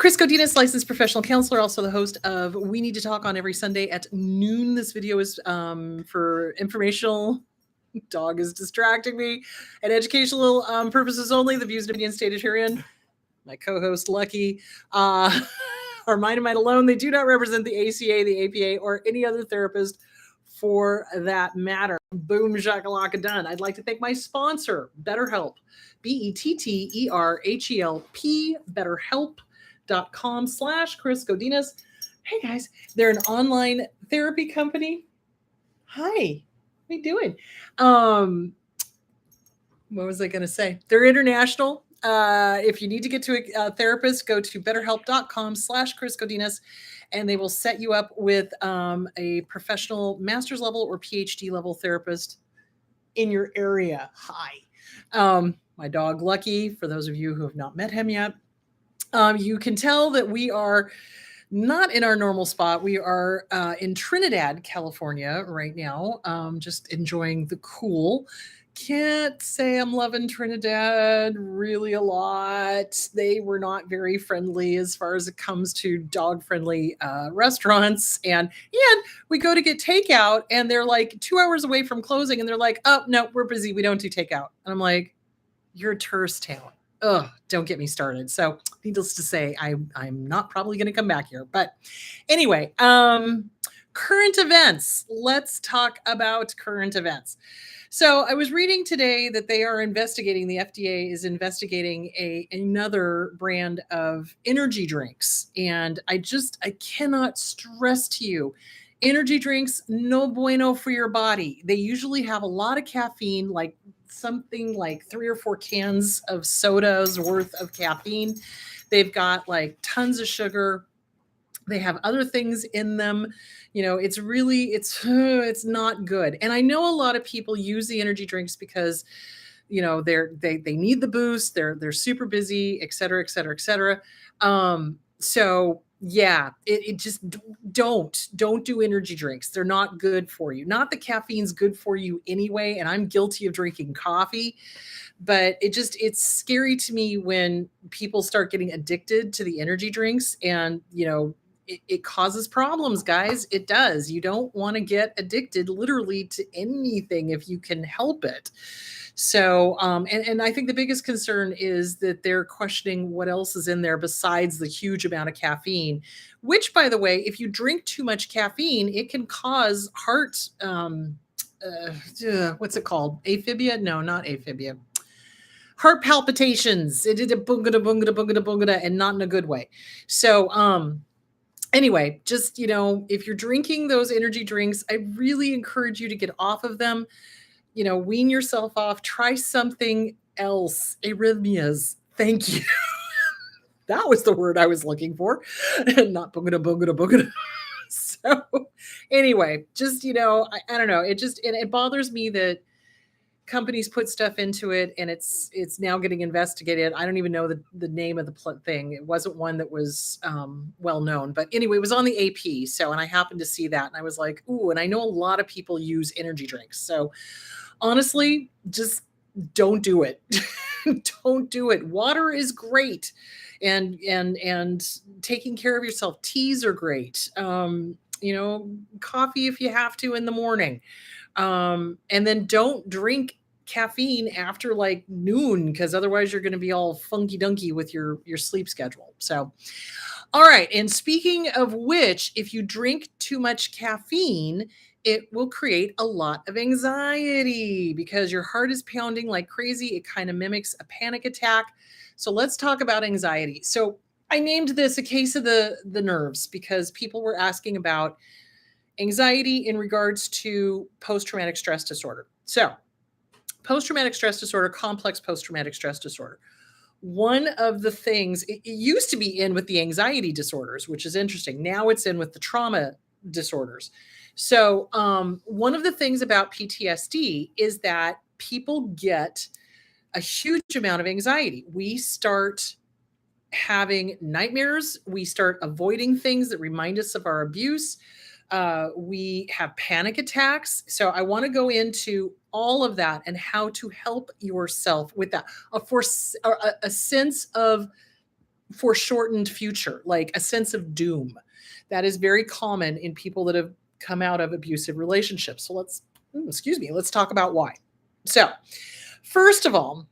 Chris Godinez, licensed professional counselor, also the host of We Need to Talk on every Sunday at noon. This video is for informational. Dog is distracting me. And educational purposes only. The views and opinions stated herein. My co-host Lucky are mine and mine alone. They do not represent the ACA, the APA, or any other therapist for that matter. Boom, shakalaka, done. I'd like to thank my sponsor, BetterHelp. BetterHelp, betterhelp.com/Chris Godinez. Hey guys, they're an online therapy company. Hi, what are you doing? What was I going to say? They're international. If you need to get to a therapist, go to betterhelp.com/Chris Godinez, and they will set you up with a professional master's level or PhD level therapist in your area. Hi. My dog Lucky, for those of you who have not met him yet, you can tell that we are not in our normal spot. We are in Trinidad, California right now, just enjoying the cool. Can't say I'm loving Trinidad really a lot. They were not very friendly as far as it comes to dog-friendly restaurants. And we go to get takeout, and they're like 2 hours away from closing, and they're like, "Oh, no, we're busy. We don't do takeout." And I'm like, "You're a tourist town. Ugh, don't get me started." So needless to say, I'm not probably going to come back here. But anyway, current events. Let's talk about current events. So I was reading today that they are investigating, the FDA is investigating another brand of energy drinks. And I cannot stress to you, energy drinks, no bueno for your body. They usually have a lot of caffeine, like something like 3 or 4 cans of sodas worth of caffeine. They've got like tons of sugar. They have other things in them. It's not good. And I know a lot of people use the energy drinks because they need the boost. They're super busy, et cetera, et cetera, et cetera. So yeah, it just don't do energy drinks. They're not good for you. Not that caffeine's good for you anyway. And I'm guilty of drinking coffee, but it's scary to me when people start getting addicted to the energy drinks, and it causes problems, guys. It does. You don't want to get addicted literally to anything if you can help it. So, and I think the biggest concern is that they're questioning what else is in there besides the huge amount of caffeine, which, by the way, if you drink too much caffeine, it can cause heart, what's it called? Aphibia? No, not aphibia. Heart palpitations. It did a boongada, boongada, boongada, boongada, and not in a good way. So, anyway, just, if you're drinking those energy drinks, I really encourage you to get off of them. Wean yourself off. Try something else. Arrhythmias. Thank you. That was the word I was looking for. Not boogada, boogada, boogada. So anyway, just, I don't know. It bothers me that companies put stuff into it, and it's now getting investigated. I don't even know the name of the thing. It wasn't one that was well known, but anyway, it was on the AP. So, and I happened to see that, and I was like, ooh, and I know a lot of people use energy drinks. So honestly, just don't do it. Don't do it. Water is great. And taking care of yourself. Teas are great. Coffee if you have to in the morning. And then don't drink caffeine after like noon, because otherwise you're going to be all funky dunky with your sleep schedule. So, all right. And speaking of which, if you drink too much caffeine, it will create a lot of anxiety because your heart is pounding like crazy. It kind of mimics a panic attack. So let's talk about anxiety. So I named this a case of the nerves because people were asking about anxiety in regards to post-traumatic stress disorder. So post-traumatic stress disorder, complex post-traumatic stress disorder. One of the things, it used to be in with the anxiety disorders, which is interesting. Now it's in with the trauma disorders. So one of the things about PTSD is that people get a huge amount of anxiety. We start having nightmares. We start avoiding things that remind us of our abuse. We have panic attacks. So I want to go into all of that and how to help yourself with that. A sense of foreshortened future, like a sense of doom. That is very common in people that have come out of abusive relationships. So excuse me, let's talk about why. So, first of all,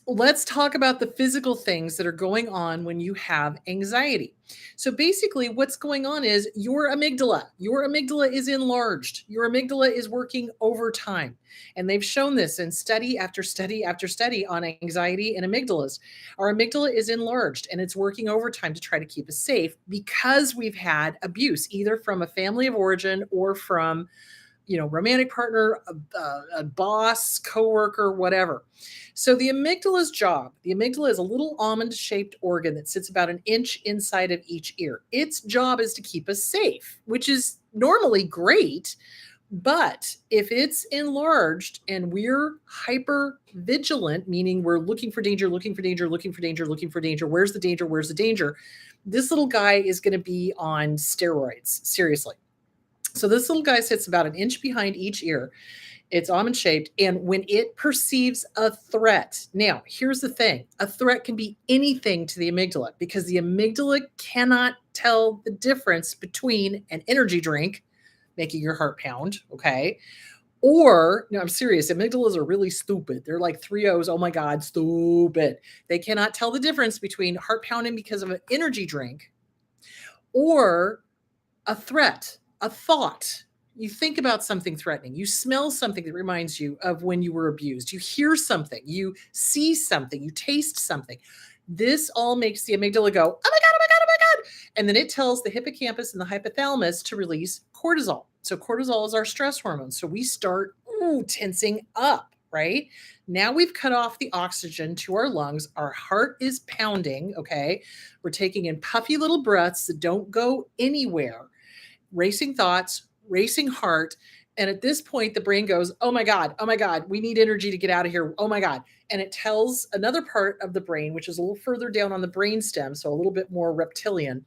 let's talk about the physical things that are going on when you have anxiety. So basically, what's going on is your amygdala. Your amygdala is enlarged. Your amygdala is working overtime. And they've shown this in study after study after study on anxiety and amygdalas. Our amygdala is enlarged and it's working overtime to try to keep us safe because we've had abuse, either from a family of origin or from romantic partner, a boss, coworker, whatever. So the amygdala's job, the amygdala is a little almond-shaped organ that sits about an inch inside of each ear. Its job is to keep us safe, which is normally great. But if it's enlarged and we're hyper vigilant, meaning we're looking for danger, looking for danger, looking for danger, looking for danger, where's the danger? Where's the danger? This little guy is going to be on steroids, seriously. So this little guy sits about an inch behind each ear. It's almond shaped. And when it perceives a threat, now here's the thing, a threat can be anything to the amygdala because the amygdala cannot tell the difference between an energy drink making your heart pound, okay? Or, no, I'm serious, amygdalas are really stupid. They're like 3 O's, oh my God, stupid. They cannot tell the difference between heart pounding because of an energy drink or a threat, a thought. You think about something threatening. You smell something that reminds you of when you were abused. You hear something. You see something. You taste something. This all makes the amygdala go, oh my God, oh my God, oh my God. And then it tells the hippocampus and the hypothalamus to release cortisol. So cortisol is our stress hormone. So we start tensing up, right? Now we've cut off the oxygen to our lungs. Our heart is pounding, okay? We're taking in puffy little breaths that don't go anywhere. Racing thoughts, racing heart. And at this point, the brain goes, oh my God, we need energy to get out of here. Oh my God. And it tells another part of the brain, which is a little further down on the brain stem, so a little bit more reptilian,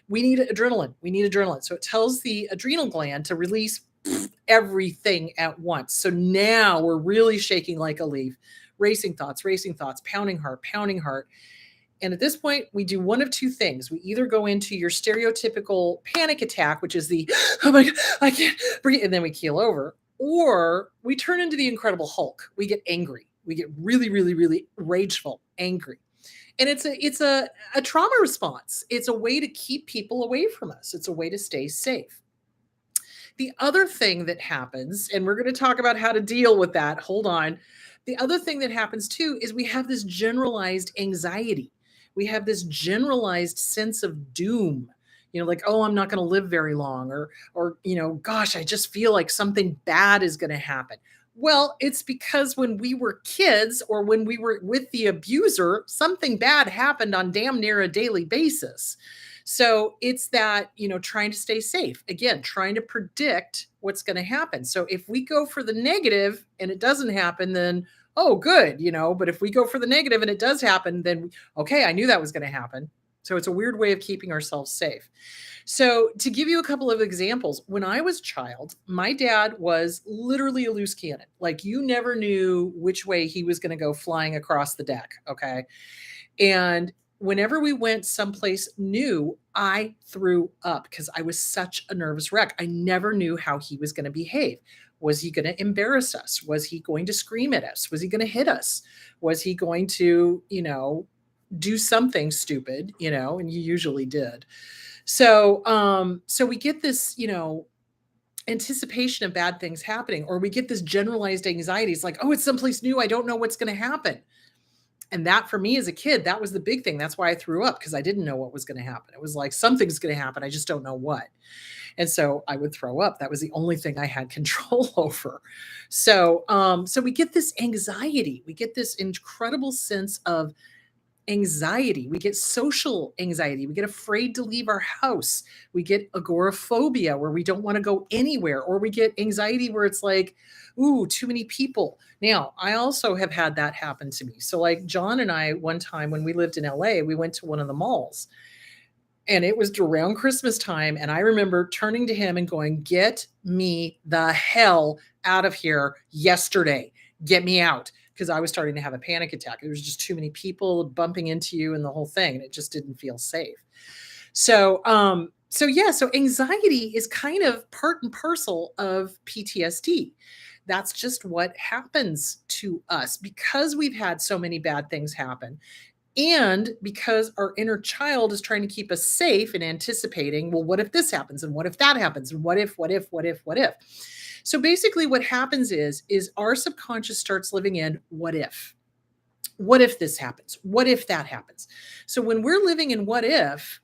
we need adrenaline. We need adrenaline. So it tells the adrenal gland to release everything at once. So now we're really shaking like a leaf, racing thoughts, pounding heart. And at this point, we do one of two things. We either go into your stereotypical panic attack, which is the, oh my God, I can't breathe, and then we keel over, or we turn into the Incredible Hulk. We get angry. We get really, really, really rageful, angry. And it's a trauma response. It's a way to keep people away from us. It's a way to stay safe. The other thing that happens, and we're going to talk about how to deal with that. Hold on. The other thing that happens too is we have this generalized anxiety. We have this generalized sense of doom, like, oh, I'm not going to live very long, or, gosh, I just feel like something bad is going to happen. Well, it's because when we were kids or when we were with the abuser, something bad happened on damn near a daily basis. So it's that, trying to stay safe, again, trying to predict what's going to happen. So if we go for the negative and it doesn't happen, then oh, good, but if we go for the negative and it does happen, then okay, I knew that was going to happen. So it's a weird way of keeping ourselves safe. So to give you a couple of examples, when I was a child, my dad was literally a loose cannon. Like you never knew which way he was going to go flying across the deck. Okay. And whenever we went someplace new, I threw up because I was such a nervous wreck. I never knew how he was going to behave. Was he going to embarrass us? Was he going to scream at us? Was he going to hit us? Was he going to, do something stupid, and you usually did. So, so we get this, anticipation of bad things happening, or we get this generalized anxiety. It's like, oh, it's someplace new. I don't know what's going to happen. And that for me as a kid, that was the big thing. That's why I threw up, because I didn't know what was going to happen. It was like, something's going to happen. I just don't know what. And so I would throw up. That was the only thing I had control over. So, so we get this anxiety. We get this incredible sense of anxiety. We get social anxiety. We get afraid to leave our house. We get agoraphobia, where we don't want to go anywhere, or we get anxiety where it's like, ooh, too many people. Now, I also have had that happen to me. So like John and I, one time when we lived in LA, we went to one of the malls, and it was around Christmas time. And I remember turning to him and going, get me the hell out of here yesterday. Get me out. because I was starting to have a panic attack. There was just too many people bumping into you and the whole thing, and it just didn't feel safe. So yeah, so anxiety is kind of part and parcel of PTSD. That's just what happens to us because we've had so many bad things happen. And because our inner child is trying to keep us safe and anticipating, well, what if this happens? And what if that happens? And what if? So basically what happens is our subconscious starts living in what if? What if this happens? What if that happens? So when we're living in what if,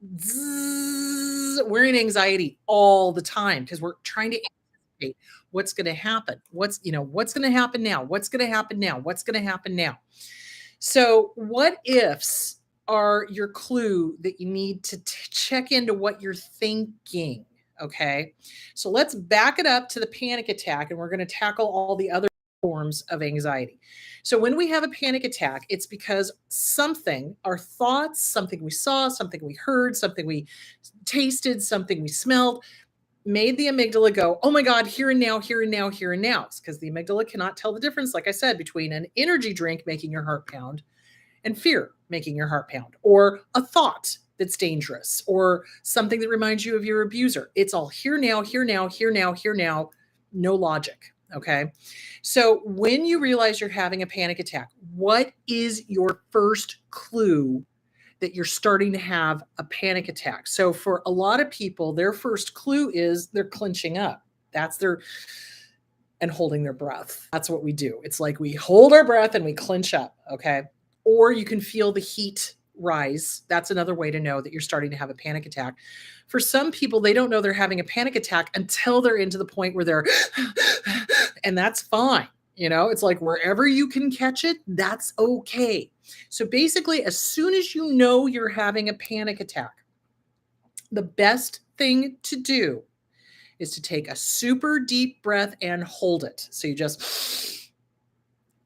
we're in anxiety all the time because we're trying to anticipate what's going to happen. What's going to happen now? What's going to happen now? What's going to happen now? So, what ifs are your clue that you need to check into what you're thinking. Okay. So, let's back it up to the panic attack and we're going to tackle all the other forms of anxiety. So, when we have a panic attack, it's because something, our thoughts, something we saw, something we heard, something we tasted, something we smelled, made the amygdala go, oh my God, here and now, here and now, here and now. It's because the amygdala cannot tell the difference, like I said, between an energy drink making your heart pound and fear making your heart pound, or a thought that's dangerous, or something that reminds you of your abuser. It's all here now, here now, here now, here now, no logic. Okay. So when you realize you're having a panic attack, what is your first clue that you're starting to have a panic attack? So for a lot of people, their first clue is they're clenching up. That's their and holding their breath. That's what we do. It's like we hold our breath and we clench up, okay? Or you can feel the heat rise. That's another way to know that you're starting to have a panic attack. For some people, they don't know they're having a panic attack until they're into the point where they're, and that's fine. It's like wherever you can catch it, that's okay. So basically, as soon as you know you're having a panic attack, the best thing to do is to take a super deep breath and hold it. So you just,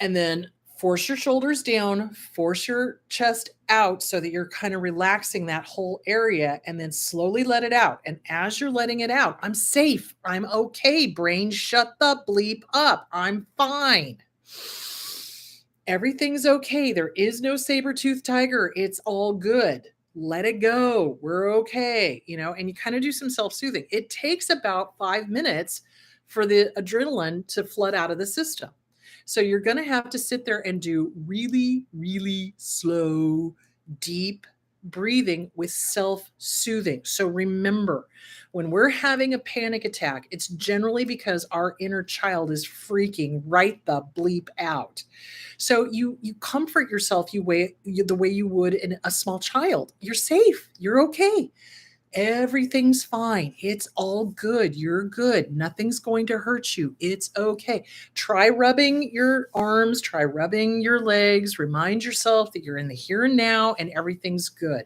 and then force your shoulders down, force your chest out so that you're kind of relaxing that whole area, and then slowly let it out. And as you're letting it out, I'm safe. I'm okay. Brain, shut the bleep up. I'm fine. Everything's okay. There is no saber-toothed tiger. It's all good. Let it go. We're okay. And you kind of do some self-soothing. It takes about 5 minutes for the adrenaline to flood out of the system. So you're going to have to sit there and do really, really slow, deep breathing with self-soothing. So remember, when we're having a panic attack, it's generally because our inner child is freaking right the bleep out. So you comfort yourself the way you would in a small child. You're safe. You're okay. Everything's fine. It's all good. You're good. Nothing's going to hurt you. It's okay. Try rubbing your arms, try rubbing your legs. Remind yourself that you're in the here and now and everything's good.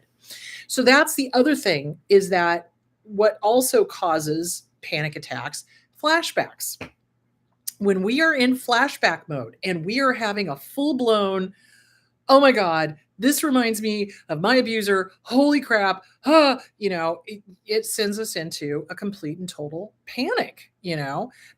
So that's the other thing, is that what also causes panic attacks, flashbacks. When we are in flashback mode and we are having a full-blown, oh my God, this reminds me of my abuser. Holy crap. It sends us into a complete and total panic.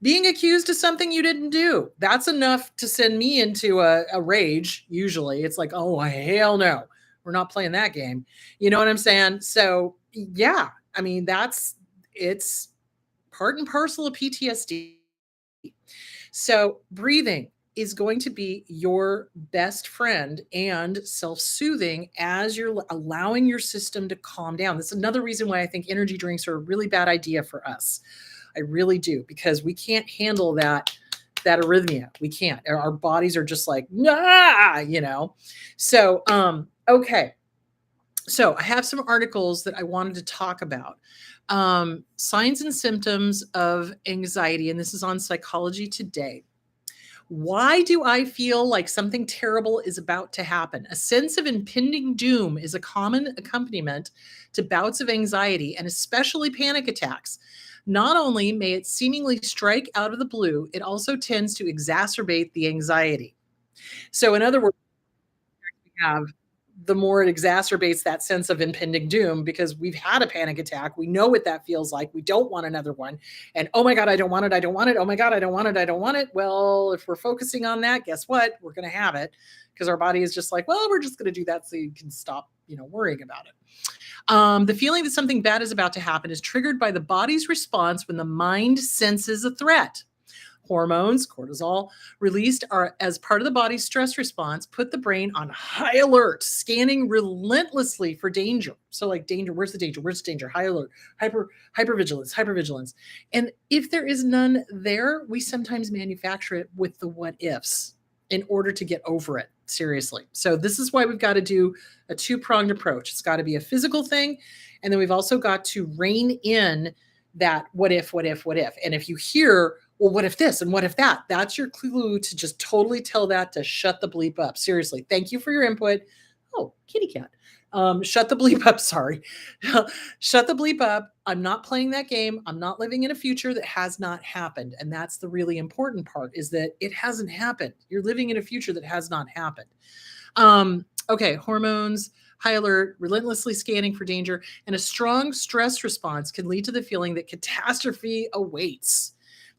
Being accused of something you didn't do. That's enough to send me into a rage. Usually it's like, oh, hell no, we're not playing that game. You know what I'm saying? So yeah, I mean, it's part and parcel of PTSD. So breathing is going to be your best friend and self-soothing as you're allowing your system to calm down. That's another reason why I think energy drinks are a really bad idea for us. I really do, because we can't handle that arrhythmia. We can't. Our bodies are just like, nah, So, okay. So I have some articles that I wanted to talk about. Signs and symptoms of anxiety, and this is on Psychology Today. Why do I feel like something terrible is about to happen? A sense of impending doom is a common accompaniment to bouts of anxiety and especially panic attacks. Not only may it seemingly strike out of the blue, it also tends to exacerbate the anxiety. So, in other words, we have the more it exacerbates that sense of impending doom because we've had a panic attack. We know what that feels like. We don't want another one. And oh my God, I don't want it. I don't want it. Oh my God, I don't want it. I don't want it. Well, if we're focusing on that, guess what? We're going to have it because our body is just like, well, we're just going to do that so you can stop, worrying about it. The feeling that something bad is about to happen is triggered by the body's response when the mind senses a threat. Hormones, cortisol, released are as part of the body's stress response, put the brain on high alert, scanning relentlessly for danger. So, like danger, where's the danger? Where's the danger? High alert, hypervigilance. And if there is none there, we sometimes manufacture it with the what ifs in order to get over it. Seriously. So this is why we've got to do a two-pronged approach. It's got to be a physical thing, and then we've also got to rein in that what if. And if you hear, well, what if this and what if that? That's your clue to just totally tell that to shut the bleep up. Seriously. Thank you for your input. Oh, kitty cat. Shut the bleep up. Sorry. Shut the bleep up. I'm not playing that game. I'm not living in a future that has not happened. And that's the really important part is that it hasn't happened. You're living in a future that has not happened. Okay. Hormones, high alert, relentlessly scanning for danger, and a strong stress response can lead to the feeling that catastrophe awaits.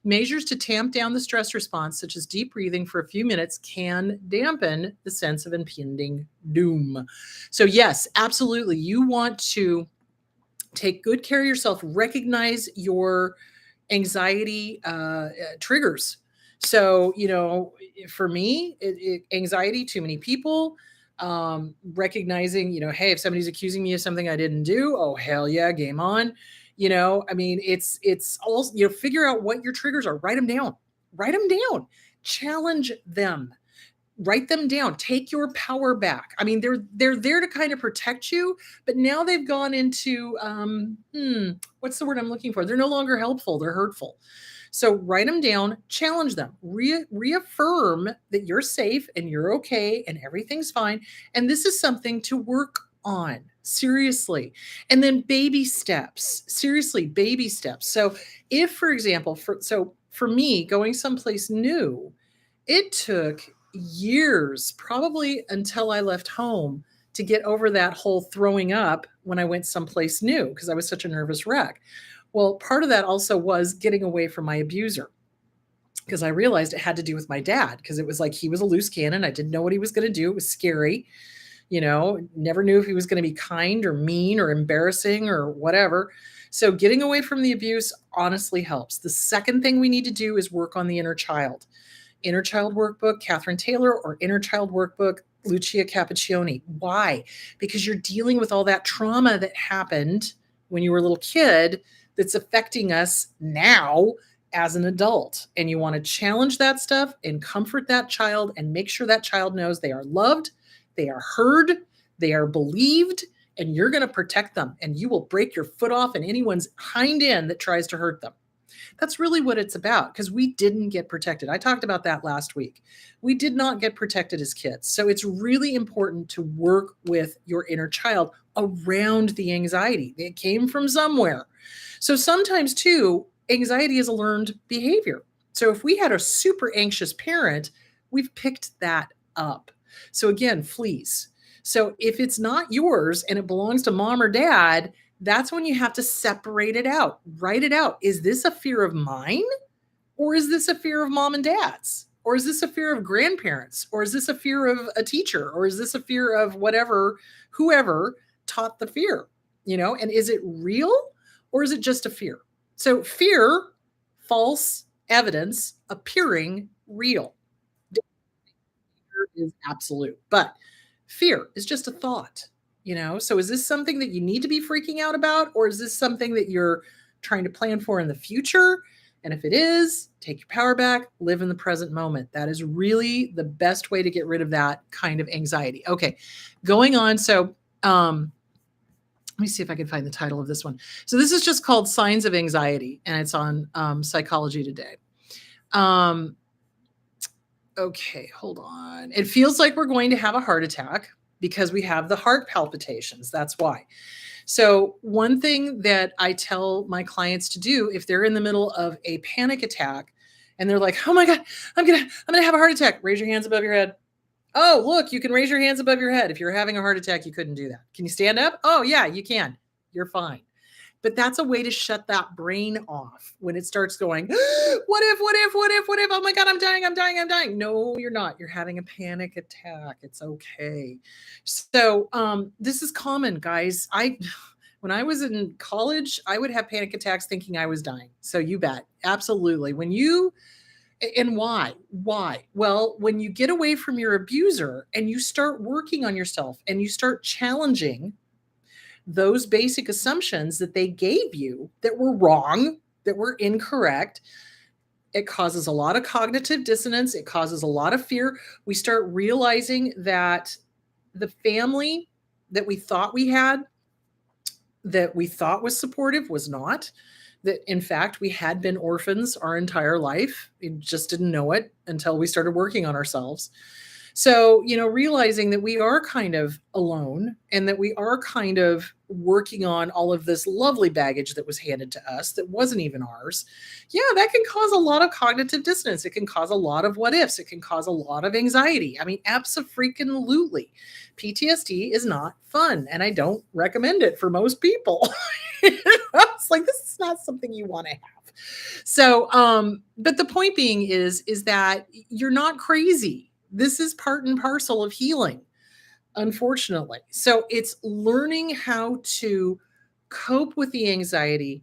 Measures to tamp down the stress response, such as deep breathing for a few minutes, can dampen the sense of impending doom. So, yes, absolutely. You want to take good care of yourself, recognize your anxiety triggers. So, for me, anxiety, too many people, recognizing, hey, if somebody's accusing me of something I didn't do, oh, hell yeah, game on. It's all, figure out what your triggers are, write them down, challenge them, write them down, take your power back. I mean, they're there to kind of protect you, but now they've gone into, what's the word I'm looking for? They're no longer helpful. They're hurtful. So write them down, challenge them, reaffirm that you're safe and you're okay and everything's fine. And this is something to work on. Seriously. And then baby steps. Seriously, baby steps. So if, for example, for me, going someplace new, it took years, probably until I left home, to get over that whole throwing up when I went someplace new because I was such a nervous wreck. Well, part of that also was getting away from my abuser because I realized it had to do with my dad because it was like he was a loose cannon. I didn't know what he was going to do. It was scary. Never knew if he was going to be kind or mean or embarrassing or whatever. So getting away from the abuse honestly helps. The second thing we need to do is work on the inner child. Inner Child Workbook, Catherine Taylor, or Inner Child Workbook, Lucia Cappuccioni. Why? Because you're dealing with all that trauma that happened when you were a little kid that's affecting us now as an adult. And you want to challenge that stuff and comfort that child and make sure that child knows they are loved, they are heard, they are believed, and you're going to protect them. And you will break your foot off in anyone's hind end that tries to hurt them. That's really what it's about because we didn't get protected. I talked about that last week. We did not get protected as kids. So it's really important to work with your inner child around the anxiety. It came from somewhere. So sometimes too, anxiety is a learned behavior. So if we had a super anxious parent, we've picked that up. So again, fleas. So if it's not yours and it belongs to mom or dad, that's when you have to separate it out, write it out. Is this a fear of mine? Or is this a fear of mom and dad's? Or is this a fear of grandparents? Or is this a fear of a teacher? Or is this a fear of whatever, whoever taught the fear? And is it real or is it just a fear? So fear, false evidence appearing real. Fear is absolute, but fear is just a thought. So is this something that you need to be freaking out about, or is this something that you're trying to plan for in the future? And if it is, take your power back, live in the present moment. That is really the best way to get rid of that kind of anxiety. Okay, going on. So let me see if I can find the title of this one. So this is just called Signs of Anxiety, and it's on Psychology Today. Okay, hold on. It feels like we're going to have a heart attack because we have the heart palpitations. That's why. So one thing that I tell my clients to do if they're in the middle of a panic attack and they're like, "Oh my God, I'm going to have a heart attack." Raise your hands above your head. Oh, look, you can raise your hands above your head. If you're having a heart attack, you couldn't do that. Can you stand up? Oh, yeah, you can. You're fine. But that's a way to shut that brain off when it starts going, what if, what if, what if, what if? Oh my God, I'm dying, I'm dying, I'm dying. No, you're not. You're having a panic attack. It's okay. So this is common, guys. When I was in college, I would have panic attacks thinking I was dying. So you bet. Absolutely. And why? Why? Well, when you get away from your abuser and you start working on yourself and you start challenging those basic assumptions that they gave you that were wrong, that were incorrect, it causes a lot of cognitive dissonance. It causes a lot of fear. We start realizing that the family that we thought we had, that we thought was supportive, was not. That in fact, we had been orphans our entire life. We just didn't know it until we started working on ourselves. So, realizing that we are kind of alone and that we are kind of working on all of this lovely baggage that was handed to us that wasn't even ours. Yeah, that can cause a lot of cognitive dissonance. It can cause a lot of what ifs. It can cause a lot of anxiety. I mean, abso-freaking-lutely. PTSD is not fun, and I don't recommend it for most people. It's like, this is not something you want to have. So, but the point being is that you're not crazy. This is part and parcel of healing, unfortunately. So it's learning how to cope with the anxiety,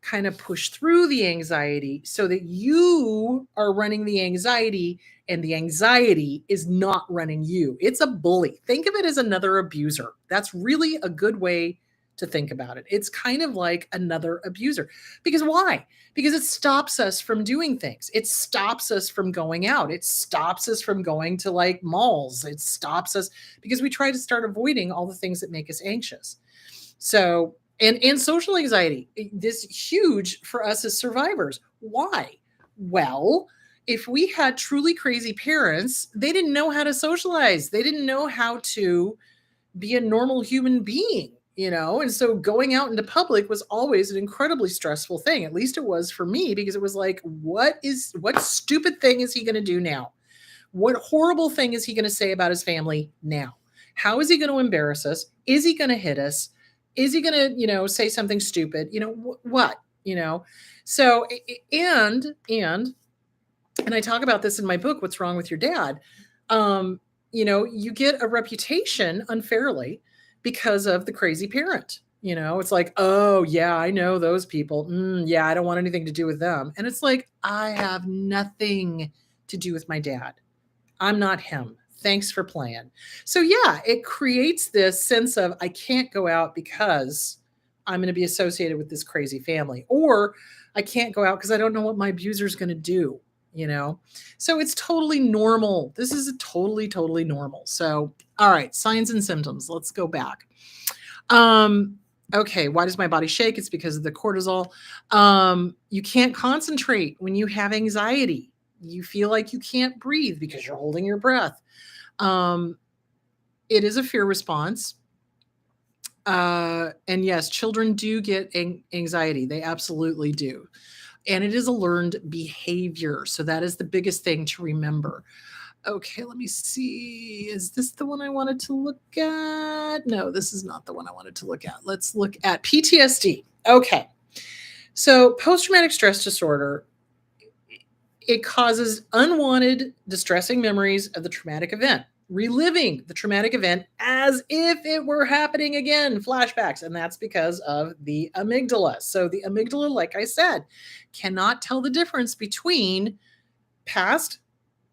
kind of push through the anxiety so that you are running the anxiety and the anxiety is not running you. It's a bully. Think of it as another abuser. That's really a good way to think about it. It's kind of like another abuser. Because why? Because it stops us from doing things. It stops us from going out. It stops us from going to like malls. It stops us because we try to start avoiding all the things that make us anxious. So, and social anxiety, this huge for us as survivors. Why? Well, if we had truly crazy parents, they didn't know how to socialize. They didn't know how to be a normal human being, and so going out into public was always an incredibly stressful thing. At least it was for me, because it was like, what stupid thing is he going to do now? What horrible thing is he going to say about his family now? How is he going to embarrass us? Is he going to hit us? Is he going to, say something stupid? What? So, and I talk about this in my book, What's Wrong with Your Dad? You get a reputation unfairly because of the crazy parent. It's like, oh, yeah, I know those people. Yeah, I don't want anything to do with them. And it's like, I have nothing to do with my dad. I'm not him. Thanks for playing. So, yeah, it creates this sense of I can't go out because I'm going to be associated with this crazy family, or I can't go out because I don't know what my abuser is going to do. So it's totally normal. This is totally normal. So, all right, signs and symptoms. Let's go back. Okay, why does my body shake? It's because of the cortisol. You can't concentrate when you have anxiety. You feel like you can't breathe because you're holding your breath. It is a fear response. And yes, children do get anxiety. They absolutely do. And it is a learned behavior. So that is the biggest thing to remember. Okay, let me see. Is this the one I wanted to look at? No, this is not the one I wanted to look at. Let's look at PTSD. Okay. So post-traumatic stress disorder, it causes unwanted, distressing memories of the traumatic event, reliving the traumatic event as if it were happening again, flashbacks. And that's because of the amygdala. So the amygdala, like I said, cannot tell the difference between past,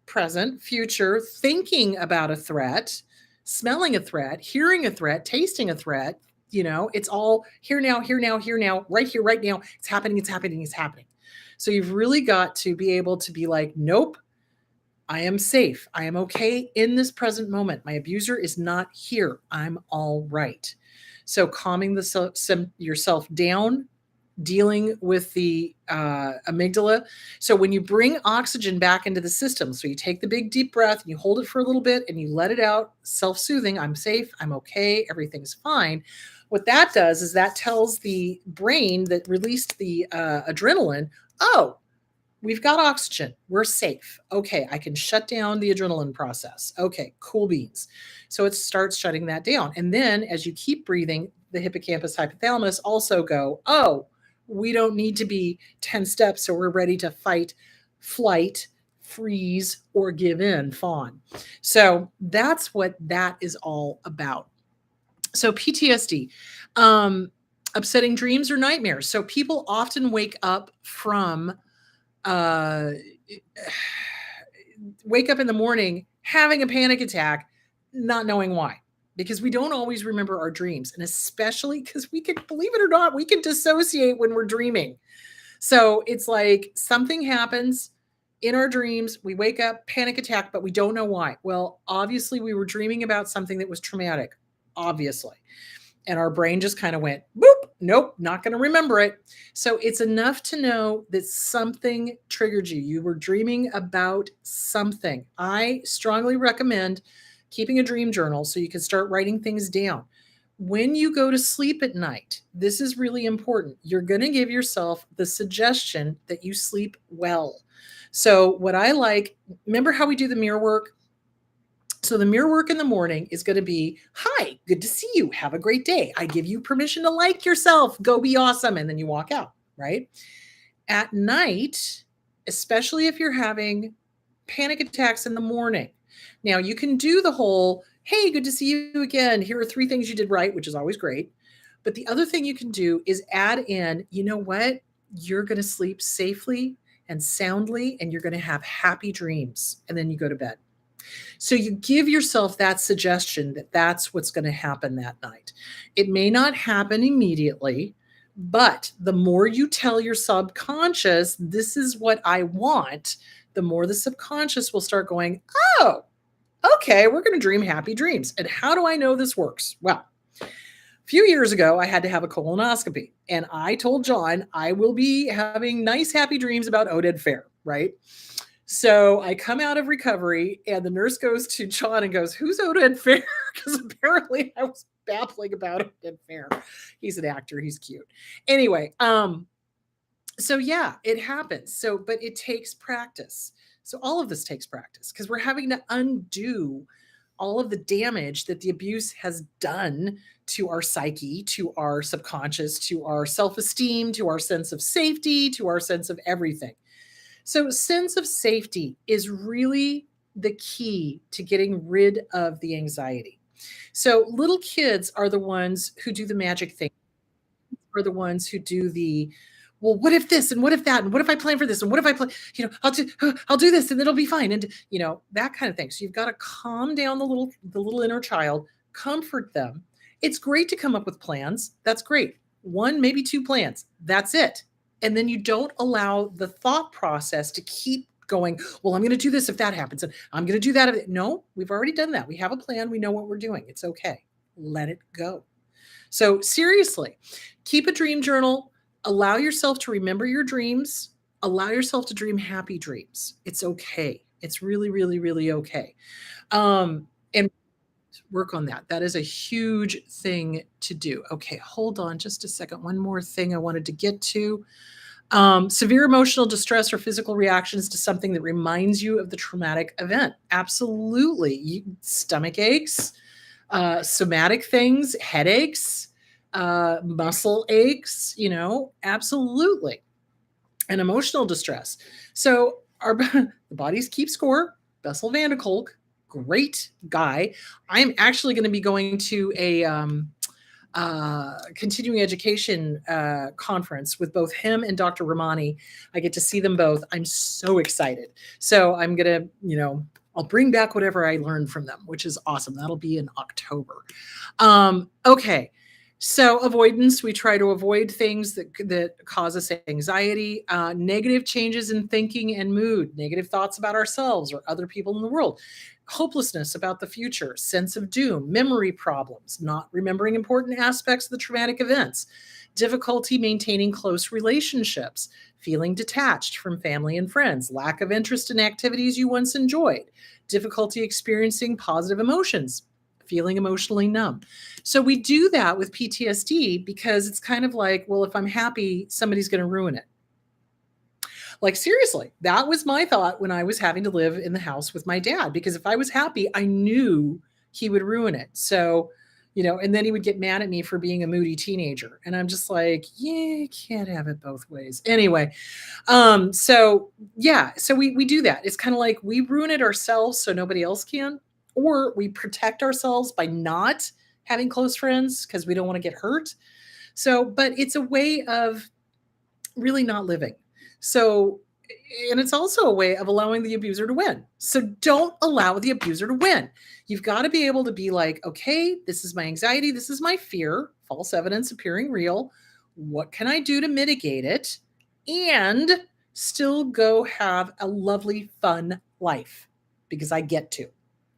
present, future, thinking about a threat, smelling a threat, hearing a threat, tasting a threat. It's all here now, right here, right now. It's happening. So you've really got to be able to be like, nope, I am safe. I am okay in this present moment. My abuser is not here. I'm all right. So calming yourself down, dealing with the amygdala. So when you bring oxygen back into the system, so you take the big deep breath and you hold it for a little bit and you let it out, self-soothing, I'm safe, I'm okay, everything's fine. What that does is that tells the brain that released the adrenaline, oh, we've got oxygen. We're safe. Okay, I can shut down the adrenaline process. Okay, cool beans. So it starts shutting that down. And then as you keep breathing, the hippocampus hypothalamus also go, oh, we don't need to be 10 steps, so we're ready to fight, flight, freeze, or give in, fawn. So that's what that is all about. So PTSD, um, upsetting dreams or nightmares. So people often wake up from uh, wake up in the morning having a panic attack, not knowing why. Because we don't always remember our dreams. And especially because we can, believe it or not, we can dissociate when we're dreaming. So it's like something happens in our dreams. We wake up, panic attack, but we don't know why. Well, obviously, we were dreaming about something that was traumatic, obviously. And our brain just kind of went, boop, nope, not going to remember it. So it's enough to know that something triggered you. You were dreaming about something. I strongly recommend keeping a dream journal so you can start writing things down. When you go to sleep at night, this is really important. You're going to give yourself the suggestion that you sleep well. So, what I like, remember how we do the mirror work? So the mirror work in the morning is going to be, hi, good to see you. Have a great day. I give you permission to like yourself. Go be awesome. And then you walk out, right? At night, especially if you're having panic attacks in the morning. Now you can do the whole, hey, good to see you again. Here are 3 things you did right, which is always great. But the other thing you can do is add in, you know what? You're going to sleep safely and soundly, and you're going to have happy dreams. And then you go to bed. So you give yourself that suggestion that that's what's going to happen that night. It may not happen immediately, but the more you tell your subconscious, this is what I want, the more the subconscious will start going, oh, okay, we're going to dream happy dreams. And how do I know this works? Well, a few years ago, I had to have a colonoscopy. And I told John I will be having nice, happy dreams about Oded Fair, right? So I come out of recovery, and the nurse goes to John and goes, who's Oded Fair? Because apparently I was babbling about Oded Fair. He's an actor. He's cute. Anyway, so yeah, it happens. So, but it takes practice. So all of this takes practice because we're having to undo all of the damage that the abuse has done to our psyche, to our subconscious, to our self-esteem, to our sense of safety, to our sense of everything. So, sense of safety is really the key to getting rid of the anxiety. So, little kids are the ones who do the magic thing, are the ones who do the, well, what if this and what if that and what if I plan for this and what if I plan, I'll do this and it'll be fine, and that kind of thing. So you've got to calm down the little inner child, comfort them. It's great to come up with plans. That's great. 1, maybe 2 plans. That's it. And then you don't allow the thought process to keep going, well, I'm going to do this if that happens, and I'm going to do that. No, we've already done that. We have a plan. We know what we're doing. It's okay. Let it go. So seriously, keep a dream journal. Allow yourself to remember your dreams. Allow yourself to dream happy dreams. It's okay. It's really, really, really okay. And work on that. That is a huge thing to do. Okay, hold on just a second. One more thing I wanted to get to. Severe emotional distress or physical reactions to something that reminds you of the traumatic event. Absolutely. Stomach aches, somatic things, headaches, muscle aches, absolutely. And emotional distress. So the bodies keep score. Bessel van der Kolk, great guy. I'm actually going to be going to a continuing education conference with both him and Dr. Ramani. I get to see them both. I'm so excited. So I'm going to, I'll bring back whatever I learned from them, which is awesome. That'll be in October. Okay. So avoidance, we try to avoid things that cause us anxiety, negative changes in thinking and mood, negative thoughts about ourselves or other people in the world, hopelessness about the future, sense of doom, memory problems, not remembering important aspects of the traumatic events, difficulty maintaining close relationships, feeling detached from family and friends, lack of interest in activities you once enjoyed, difficulty experiencing positive emotions, feeling emotionally numb. So we do that with PTSD because it's kind of like, well, if I'm happy, somebody's going to ruin it. Like, seriously, that was my thought when I was having to live in the house with my dad, because if I was happy, I knew he would ruin it. So, and then he would get mad at me for being a moody teenager. And I'm just like, yeah, you can't have it both ways. Anyway, so yeah, so we do that. It's kind of like we ruin it ourselves so nobody else can, or we protect ourselves by not having close friends because we don't want to get hurt. So, but it's a way of really not living. So, and it's also a way of allowing the abuser to win. So don't allow the abuser to win. You've got to be able to be like, okay, this is my anxiety, this is my fear, false evidence appearing real. What can I do to mitigate it and still go have a lovely, fun life? Because I get to.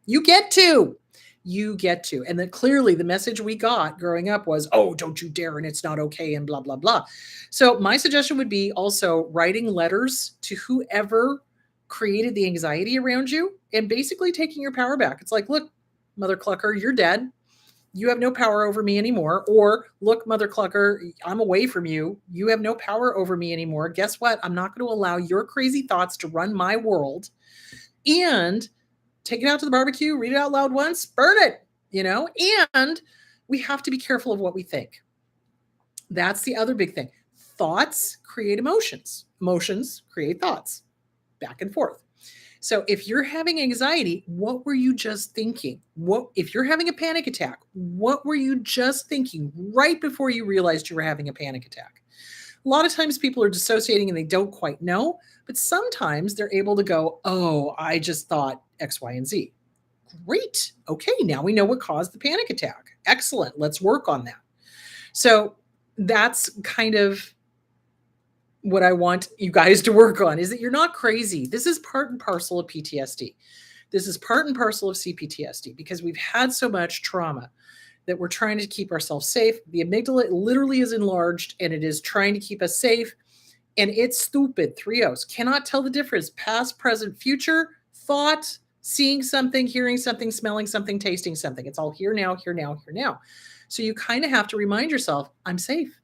You get to. You get to. And then clearly the message we got growing up was, oh, don't you dare, and it's not okay, and blah, blah, blah. So my suggestion would be also writing letters to whoever created the anxiety around you and basically taking your power back. It's like, look, Mother Clucker, you're dead. You have no power over me anymore. Or look, Mother Clucker, I'm away from you. You have no power over me anymore. Guess what? I'm not going to allow your crazy thoughts to run my world. And take it out to the barbecue, read it out loud once, burn it, and we have to be careful of what we think. That's the other big thing. Thoughts create emotions. Emotions create thoughts, back and forth. So if you're having anxiety, what were you just thinking? If you're having a panic attack, what were you just thinking right before you realized you were having a panic attack? A lot of times people are dissociating and they don't quite know, but sometimes they're able to go, oh, I just thought X, Y, and Z. Great. Okay, now we know what caused the panic attack. Excellent. Let's work on that. So that's kind of what I want you guys to work on, is that you're not crazy. This is part and parcel of PTSD. This is part and parcel of CPTSD, because we've had so much trauma that we're trying to keep ourselves safe. The amygdala literally is enlarged and it is trying to keep us safe. And it's stupid. 3 O's. Cannot tell the difference. Past, present, future, thought, seeing something, hearing something, smelling something, tasting something. It's all here now, here now, here now. So you kind of have to remind yourself, I'm safe.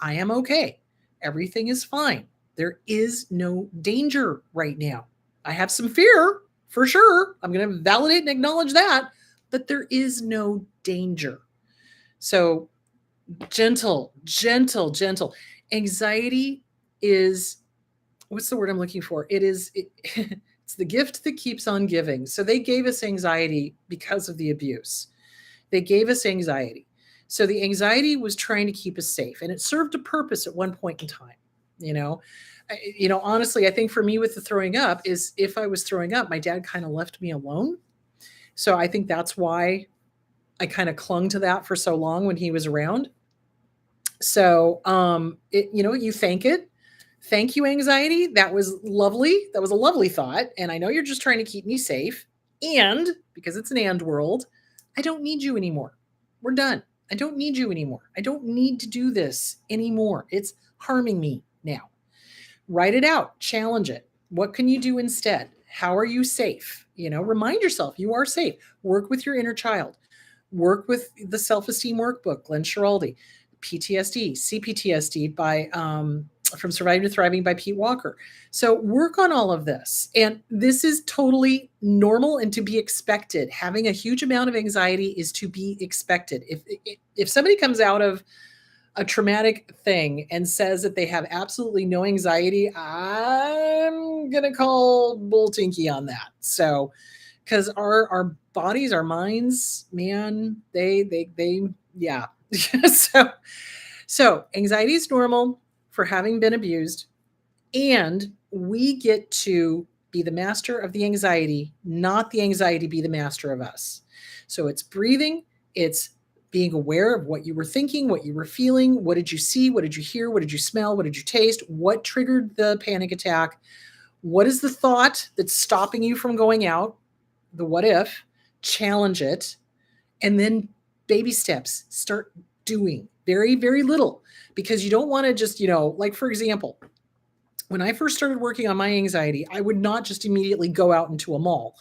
I am okay. Everything is fine. There is no danger right now. I have some fear for sure. I'm going to validate and acknowledge that, but there is no danger. So gentle, gentle, gentle. Anxiety is, what's the word I'm looking for? It's the gift that keeps on giving. So they gave us anxiety because of the abuse. They gave us anxiety. So the anxiety was trying to keep us safe, and it served a purpose at one point in time. Honestly, I think for me with the throwing up is, if I was throwing up, my dad kind of left me alone. So I think that's why I kind of clung to that for so long when he was around. So, you thank it. Thank you, anxiety. That was lovely. That was a lovely thought. And I know you're just trying to keep me safe. And because it's an and world, I don't need you anymore. We're done. I don't need you anymore. I don't need to do this anymore. It's harming me now. Write it out. Challenge it. What can you do instead? How are you safe? Remind yourself you are safe. Work with your inner child. Work with the self-esteem workbook, Glenn Schiraldi. PTSD, CPTSD by From Surviving to Thriving by Pete Walker. So work on all of this. And this is totally normal and to be expected. Having a huge amount of anxiety is to be expected. If somebody comes out of a traumatic thing and says that they have absolutely no anxiety, I'm going to call bull tinky on that. So, because our bodies, our minds, man, they yeah. So anxiety is normal for having been abused, and we get to be the master of the anxiety, not the anxiety be the master of us. So it's breathing, it's being aware of what you were thinking, what you were feeling, what did you see, what did you hear, what did you smell, what did you taste, what triggered the panic attack, what is the thought that's stopping you from going out, the what if, challenge it, and then baby steps, start doing very, very little, because you don't want to just, like, for example, when I first started working on my anxiety, I would not just immediately go out into a mall.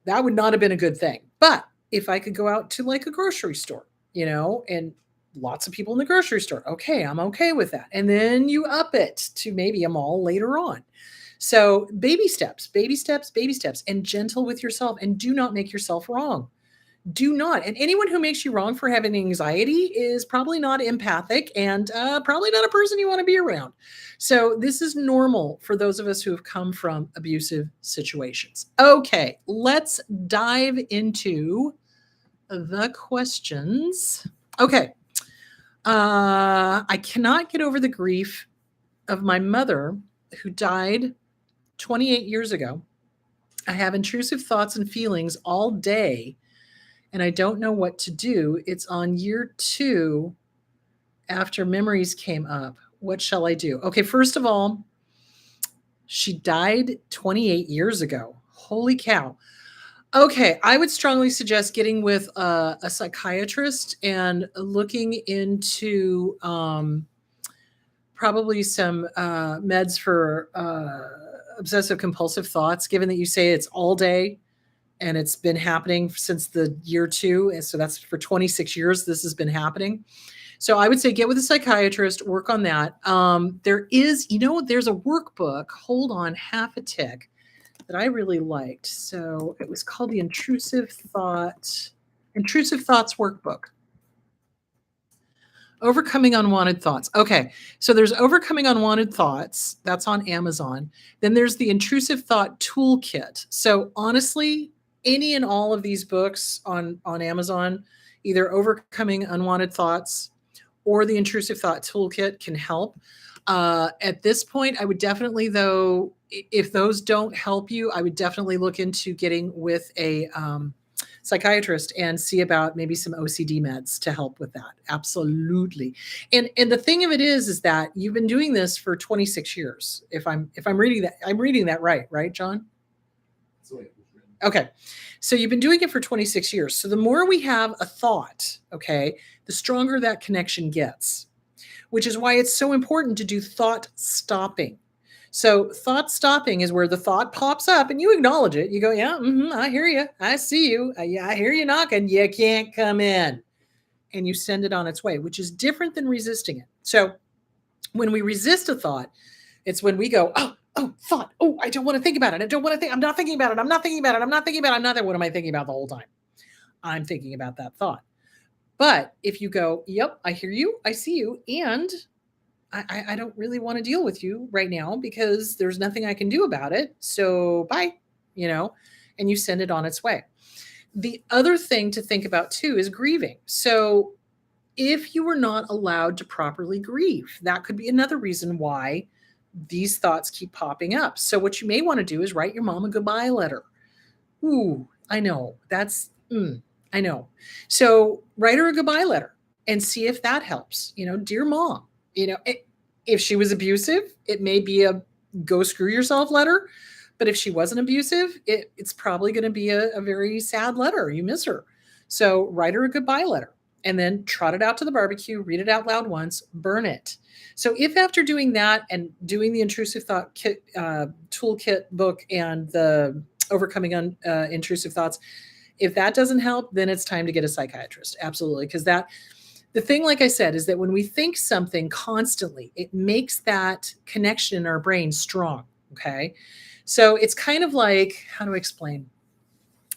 That would not have been a good thing. But if I could go out to like a grocery store, and lots of people in the grocery store. Okay, I'm okay with that. And then you up it to maybe a mall later on. So baby steps, baby steps, baby steps, and gentle with yourself. And do not make yourself wrong. Do not. And anyone who makes you wrong for having anxiety is probably not empathic and probably not a person you want to be around. So, this is normal for those of us who have come from abusive situations. Okay, let's dive into the questions. Okay. I cannot get over the grief of my mother who died 28 years ago. I have intrusive thoughts and feelings all day and I don't know what to do. It's on year 2 after memories came up. What shall I do? Okay, first of all, she died 28 years ago. Holy cow. Okay, I would strongly suggest getting with a psychiatrist and looking into probably some meds for obsessive compulsive thoughts, given that you say it's all day and it's been happening since the year 2. And so that's for 26 years, this has been happening. So I would say get with a psychiatrist, work on that. There's a workbook, hold on, half a tick, that I really liked. So it was called the Intrusive Thoughts Workbook. Overcoming Unwanted Thoughts. Okay, so there's Overcoming Unwanted Thoughts. That's on Amazon. Then there's the Intrusive Thought Toolkit. So honestly, any and all of these books on Amazon, either Overcoming Unwanted Thoughts or the Intrusive Thought Toolkit can help. At this point, I would definitely, though, if those don't help you, I would definitely look into getting with a psychiatrist and see about maybe some OCD meds to help with that. Absolutely. And the thing of it is that you've been doing this for 26 years. If I'm reading that, I'm reading that right, John? That's the way it was written. Okay. So you've been doing it for 26 years. So the more we have a thought, okay, the stronger that connection gets, which is why it's so important to do thought stopping. So thought stopping is where the thought pops up and you acknowledge it. You go, yeah, I hear you. I see you. Yeah, I hear you knocking. You can't come in. And you send it on its way, which is different than resisting it. So when we resist a thought, it's when we go, thought. Oh, I don't want to think about it. I don't want to think. I'm not thinking about it. I'm not thinking about it. I'm not thinking about it. I'm not there. What am I thinking about the whole time? I'm thinking about that thought. But if you go, yep, I hear you. I see you. And I don't really want to deal with you right now because there's nothing I can do about it. So bye, and you send it on its way. The other thing to think about too is grieving. So if you were not allowed to properly grieve, that could be another reason why these thoughts keep popping up. So what you may want to do is write your mom a goodbye letter. Ooh, I know. I know. So write her a goodbye letter and see if that helps. Dear mom, if she was abusive, it may be a go screw yourself letter. But if she wasn't abusive, it's probably going to be a very sad letter. You miss her. So write her a goodbye letter and then trot it out to the barbecue, read it out loud once, burn it. So if after doing that and doing the Intrusive Thought Toolkit book and the Overcoming Intrusive Thoughts, if that doesn't help, then it's time to get a psychiatrist. Absolutely. Because the thing, like I said, is that when we think something constantly, it makes that connection in our brain strong. Okay. So it's kind of like, how do I explain?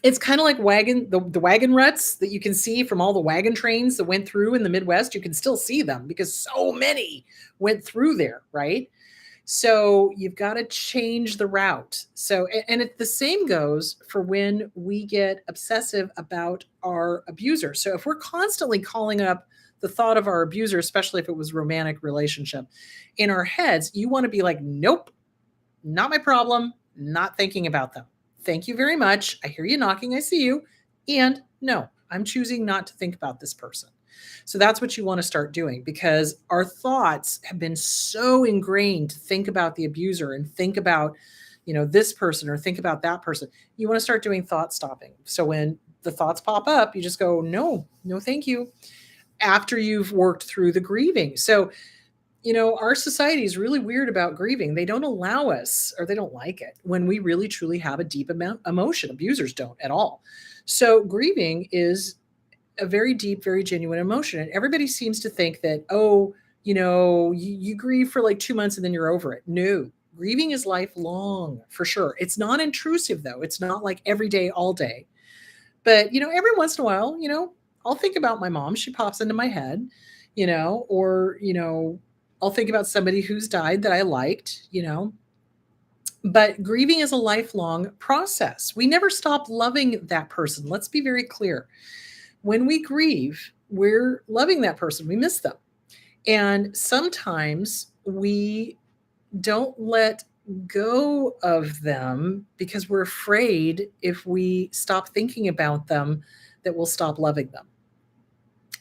It's kind of like the wagon ruts that you can see from all the wagon trains that went through in the Midwest. You can still see them because so many went through there, right? So you've got to change the route. So, and the same goes for when we get obsessive about our abuser. So if we're constantly calling up the thought of our abuser, especially if it was romantic relationship, in our heads, you want to be like, nope, not my problem, not thinking about them. Thank you very much. I hear you knocking. I see you. And no, I'm choosing not to think about this person. So that's what you want to start doing because our thoughts have been so ingrained to think about the abuser and think about, this person or think about that person. You want to start doing thought stopping. So when the thoughts pop up, you just go, no, thank you. After you've worked through the grieving. So, our society is really weird about grieving. They don't allow us, or they don't like it when we really truly have a deep emotion. Abusers don't at all. So grieving is a very deep, very genuine emotion. And everybody seems to think that, oh, you grieve for like 2 months and then you're over it. No, grieving is lifelong for sure. It's not intrusive though. It's not like every day, all day. But, every once in a while, I'll think about my mom. She pops into my head, or, I'll think about somebody who's died that I liked. But grieving is a lifelong process. We never stop loving that person. Let's be very clear. When we grieve, we're loving that person. We miss them. And sometimes we don't let go of them because we're afraid if we stop thinking about them that we'll stop loving them.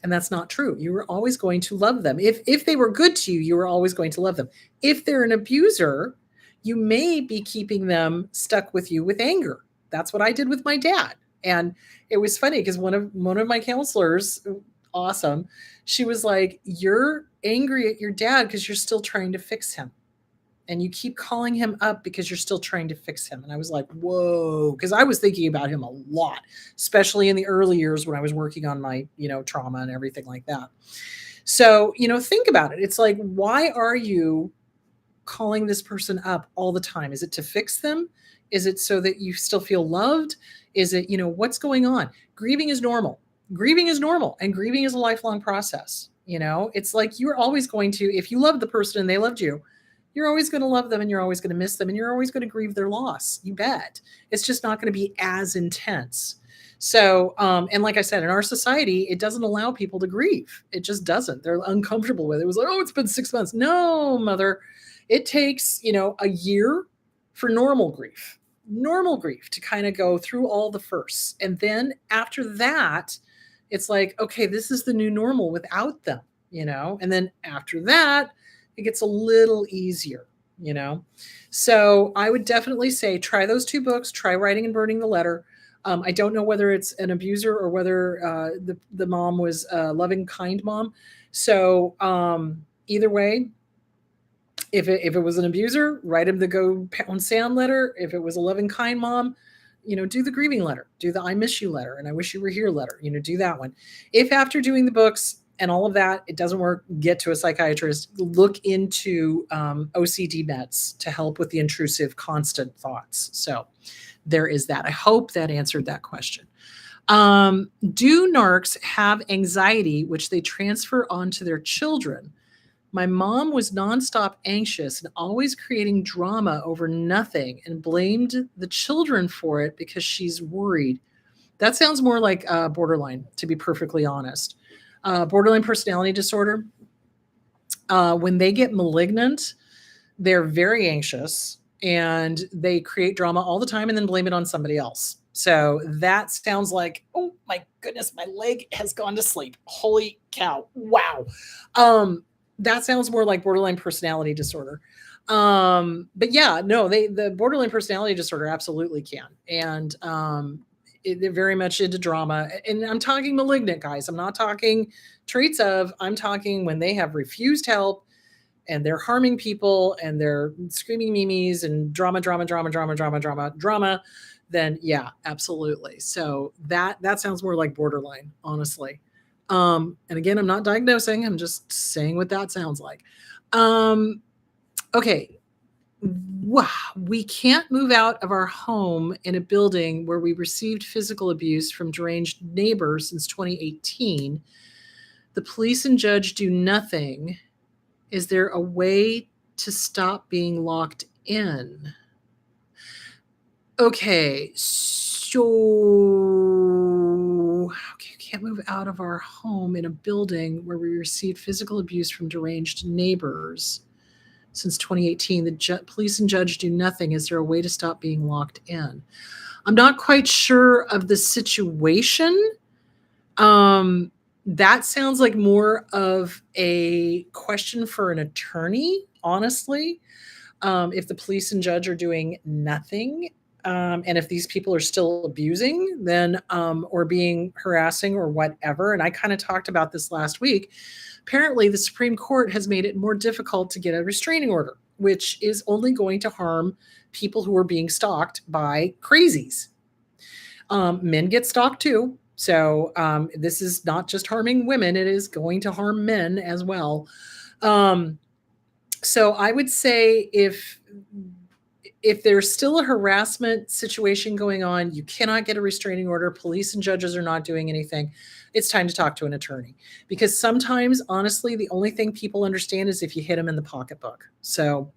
And that's not true. You were always going to love them. If they were good to you, you were always going to love them. If they're an abuser, you may be keeping them stuck with you with anger. That's what I did with my dad. And it was funny because one of my counselors, awesome, she was like, "You're angry at your dad because you're still trying to fix him. And you keep calling him up because you're still trying to fix him." And I was like, whoa, because I was thinking about him a lot, especially in the early years when I was working on my, trauma and everything like that. So, think about it. It's like, why are you calling this person up all the time? Is it to fix them? Is it so that you still feel loved? Is it, what's going on? Grieving is normal. Grieving is normal, and grieving is a lifelong process. It's like you're always going to, if you love the person and they loved you, you're always going to love them and you're always going to miss them and you're always going to grieve their loss. You bet. It's just not going to be as intense. So, and like I said, in our society, it doesn't allow people to grieve. It just doesn't. They're uncomfortable with it. It was like, oh, it's been 6 months. No, mother. It takes, a year for normal grief to kind of go through all the firsts. And then after that, it's like, okay, this is the new normal without them, and then after that, it gets a little easier, So I would definitely say try those 2 books, try Writing and Burning the Letter. I don't know whether it's an abuser or whether the mom was a loving, kind mom. So either way, if it was an abuser, write him the go pound sand letter. If it was a loving, kind mom, do the grieving letter, do the I miss you letter, and I wish you were here letter, do that one. If after doing the books and all of that, it doesn't work, get to a psychiatrist, look into OCD meds to help with the intrusive, constant thoughts. So there is that. I hope that answered that question. Do narcs have anxiety, which they transfer onto their children? My mom was nonstop anxious and always creating drama over nothing and blamed the children for it because she's worried. That sounds more like borderline, to be perfectly honest. Borderline personality disorder, when they get malignant, they're very anxious and they create drama all the time and then blame it on somebody else. So that sounds like, oh my goodness, my leg has gone to sleep. Holy cow. Wow. That sounds more like borderline personality disorder. But yeah, no, the borderline personality disorder absolutely can. And they're very much into drama. And I'm talking malignant, guys. I'm not talking traits of, I'm talking when they have refused help and they're harming people and they're screaming memes and drama, then yeah, absolutely. So that sounds more like borderline, honestly. And again, I'm not diagnosing, I'm just saying what that sounds like. Okay. We can't move out of our home in a building where we received physical abuse from deranged neighbors since 2018. The police and judge do nothing. Is there a way to stop being locked in? Okay, so you can't move out of our home in a building where we received physical abuse from deranged neighbors since 2018. The police and judge do nothing. Is there a way to stop being locked in? I'm not quite sure of the situation. That sounds like more of a question for an attorney, honestly. If the police and judge are doing nothing, and if these people are still abusing, then or being harassing or whatever. And I kind of talked about this last week. Apparently, the Supreme Court has made it more difficult to get a restraining order, which is only going to harm people who are being stalked by crazies. Men get stalked too. So this is not just harming women, it is going to harm men as well. Um, so I would say if there's still a harassment situation going on, you cannot get a restraining order, police and judges are not doing anything, it's time to talk to an attorney. Because sometimes, honestly, the only thing people understand is if you hit them in the pocketbook. So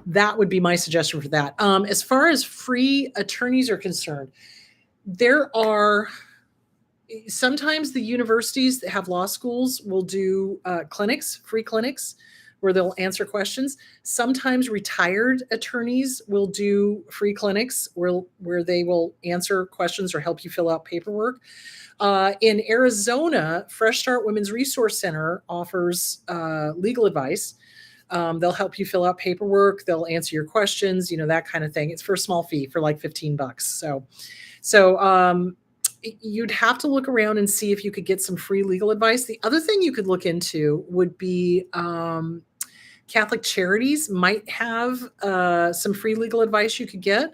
that would be my suggestion for that. As far as free attorneys are concerned, there are sometimes the universities that have law schools will do clinics, free clinics, where they'll answer questions. Sometimes retired attorneys will do free clinics where they will answer questions or help you fill out paperwork. In Arizona, Fresh Start Women's Resource Center offers legal advice. They'll help you fill out paperwork. They'll answer your questions, that kind of thing. It's for a small fee, for like $15. So you'd have to look around and see if you could get some free legal advice. The other thing you could look into would be Catholic Charities might have some free legal advice you could get,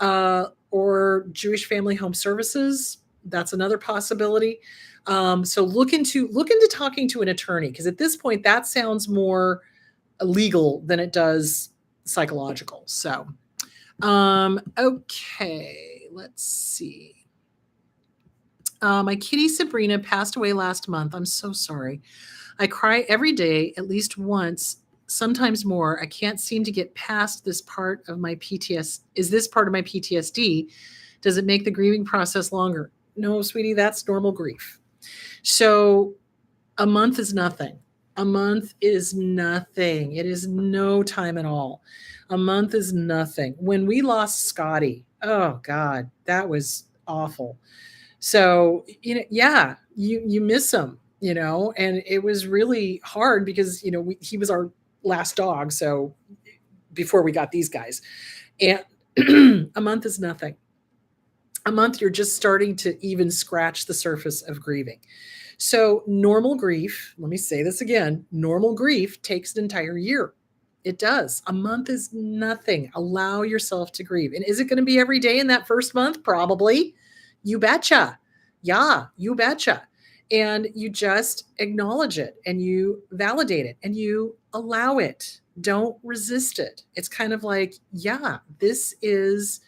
or Jewish Family Home Services. That's another possibility. So look into talking to an attorney, because at this point that sounds more legal than it does psychological. So, okay, let's see. My kitty Sabrina passed away last month. I'm so sorry. I cry every day, at least once, sometimes more. I can't seem to get past this part of my PTSD. Is this part of my PTSD? Does it make the grieving process longer? No, sweetie, that's normal grief. So a month is nothing. A month is nothing. It is no time at all. A month is nothing. When we lost Scotty, oh God, that was awful. So, yeah, you miss him, and it was really hard because, he was our last dog. So before we got these guys, and a month is nothing. A month, you're just starting to even scratch the surface of grieving. So normal grief, let me say this again, normal grief takes an entire year. It does. A month is nothing. Allow yourself to grieve. And is it going to be every day in that first month? Probably. You betcha. Yeah, you betcha. And you just acknowledge it and you validate it and you allow it. Don't resist it. It's kind of like, yeah, this is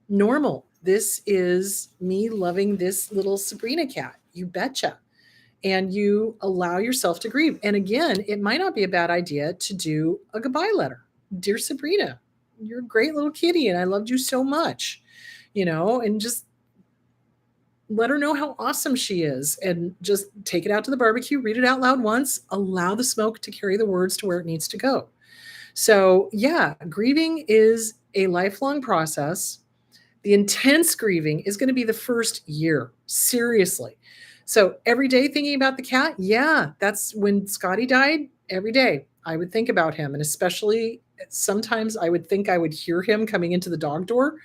normal. This is me loving this little Sabrina cat. You betcha. And you allow yourself to grieve. And again, it might not be a bad idea to do a goodbye letter. Dear Sabrina, you're a great little kitty and I loved you so much, and just let her know how awesome she is and just take it out to the barbecue, read it out loud once, allow the smoke to carry the words to where it needs to go. So, yeah, grieving is a lifelong process. The intense grieving is going to be the first year, seriously. So every day thinking about the cat, yeah, that's when Scotty died. Every day I would think about him. And especially sometimes I would think I would hear him coming into the dog door,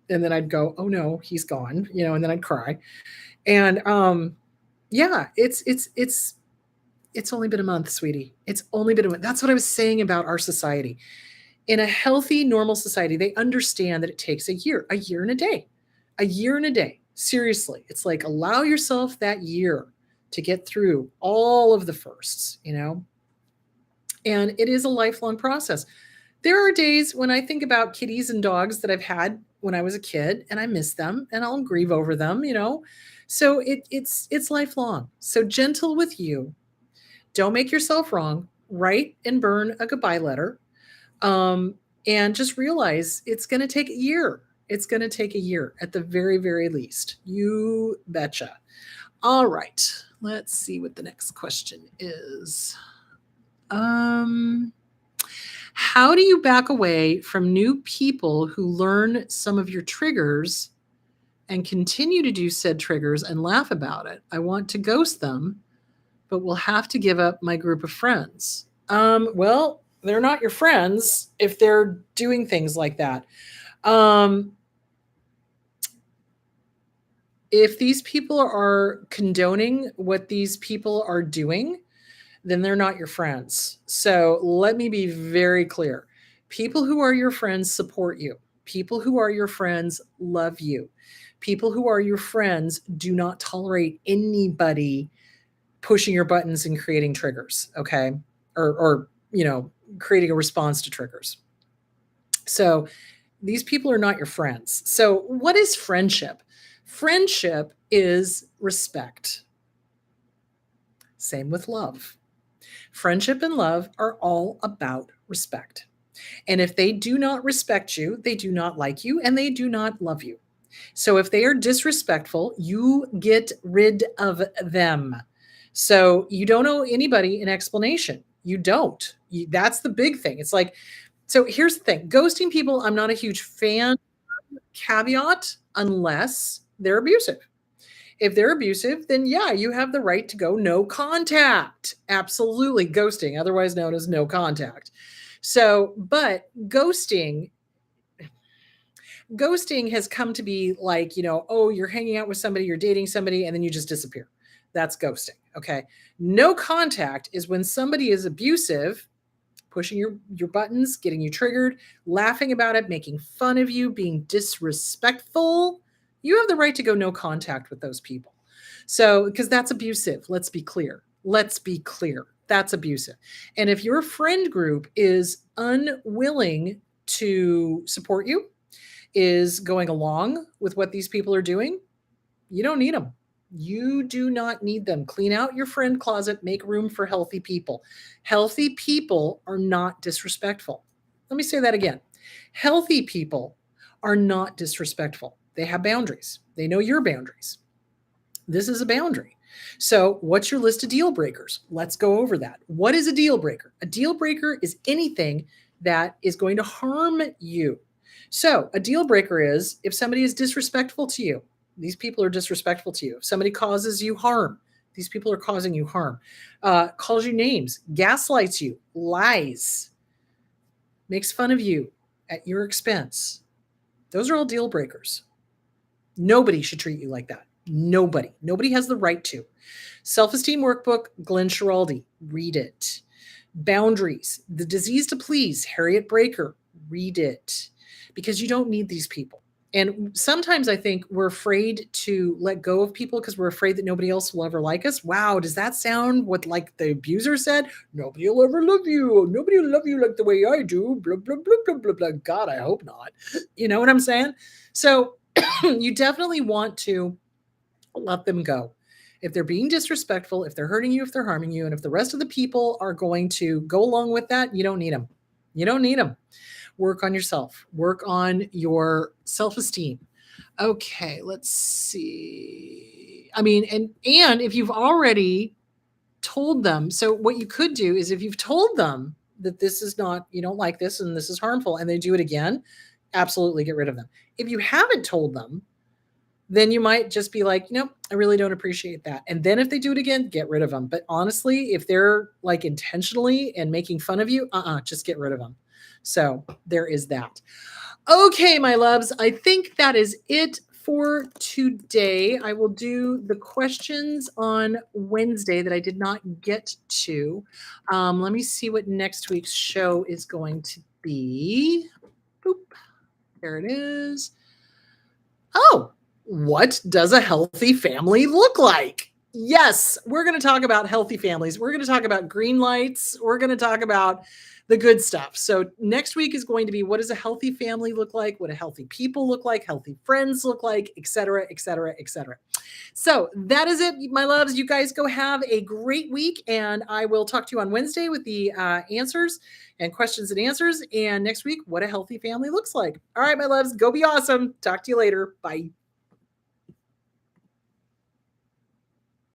and then I'd go, oh no, he's gone, and then I'd cry. And yeah, it's only been a month, sweetie. It's only been a month. That's what I was saying about our society. In a healthy, normal society, they understand that it takes a year and a day, a year and a day. Seriously, it's like allow yourself that year to get through all of the firsts, and it is a lifelong process. There are days when I think about kitties and dogs that I've had when I was a kid and I miss them and I'll grieve over them, So it's lifelong. So gentle with you. Don't make yourself wrong. Write and burn a goodbye letter. And just realize it's going to take a year. It's going to take a year at the very, very least. You betcha. All right. Let's see what the next question is. How do you back away from new people who learn some of your triggers and continue to do said triggers and laugh about it? I want to ghost them, but will have to give up my group of friends. Well, they're not your friends if they're doing things like that. If these people are condoning what these people are doing, then they're not your friends. So let me be very clear. People who are your friends support you. People who are your friends love you. People who are your friends do not tolerate anybody pushing your buttons and creating triggers, okay? Or creating a response to triggers. So these people are not your friends. So what is friendship? Friendship is respect. Same with love. Friendship and love are all about respect. And if they do not respect you, they do not like you, and they do not love you. So if they are disrespectful, you get rid of them. So you don't owe anybody an explanation. You don't. That's the big thing. It's like, so here's the thing, ghosting people, I'm not a huge fan, caveat, unless they're abusive. If they're abusive, then yeah, you have the right to go no contact. Absolutely. Ghosting, otherwise known as no contact. So, but ghosting has come to be like, oh, you're hanging out with somebody, you're dating somebody, and then you just disappear. That's ghosting. Okay. No contact is when somebody is abusive, pushing your buttons, getting you triggered, laughing about it, making fun of you, being disrespectful. You have the right to go no contact with those people. So, because that's abusive. Let's be clear. That's abusive. And if your friend group is unwilling to support you, is going along with what these people are doing, you don't need them. You do not need them. Clean out your friend closet, make room for healthy people. Healthy people are not disrespectful. Let me say that again. Healthy people are not disrespectful. They have boundaries. They know your boundaries. This is a boundary. So, what's your list of deal breakers? Let's go over that. What is a deal breaker? A deal breaker is anything that is going to harm you. So, a deal breaker is if somebody is disrespectful to you, these people are disrespectful to you. If somebody causes you harm, these people are causing you harm. Calls you names, gaslights you, lies, makes fun of you at your expense. Those are all deal breakers. Nobody should treat you like that. Nobody. Nobody has the right to. Self-Esteem Workbook, Glenn Schiraldi. Read it. Boundaries, The Disease to Please, Harriet Breaker. Read it. Because you don't need these people. And sometimes I think we're afraid to let go of people because we're afraid that nobody else will ever like us. Wow, does that sound what like the abuser said? Nobody will ever love you. Nobody will love you like the way I do. Blah, blah, blah, blah, blah, blah. God, I hope not. You know what I'm saying? So you definitely want to let them go. If they're being disrespectful, if they're hurting you, if they're harming you, and if the rest of the people are going to go along with that, you don't need them. You don't need them. Work on yourself. Work on your self-esteem. Okay, let's see. I mean, and if you've already told them, so what you could do is if you've told them that this is not, you don't like this and this is harmful, and they do it again, absolutely get rid of them. If you haven't told them, then you might just be like, nope, I really don't appreciate that. And then if they do it again, get rid of them. But honestly, if they're like intentionally and making fun of you, just get rid of them. So there is that. Okay, my loves, I think that is it for today. I will do the questions on Wednesday that I did not get to. Let me see what next week's show is going to be. Boop. There it is. Oh, what does a healthy family look like? Yes, we're going to talk about healthy families. We're going to talk about green lights. We're going to talk about the good stuff. So next week is going to be, what does a healthy family look like? What do healthy people look like? Healthy friends look like, et cetera, et cetera, et cetera. So that is it, my loves. You guys go have a great week, and I will talk to you on Wednesday with the answers and questions and answers. And next week, what a healthy family looks like. All right, my loves, go be awesome. Talk to you later. Bye.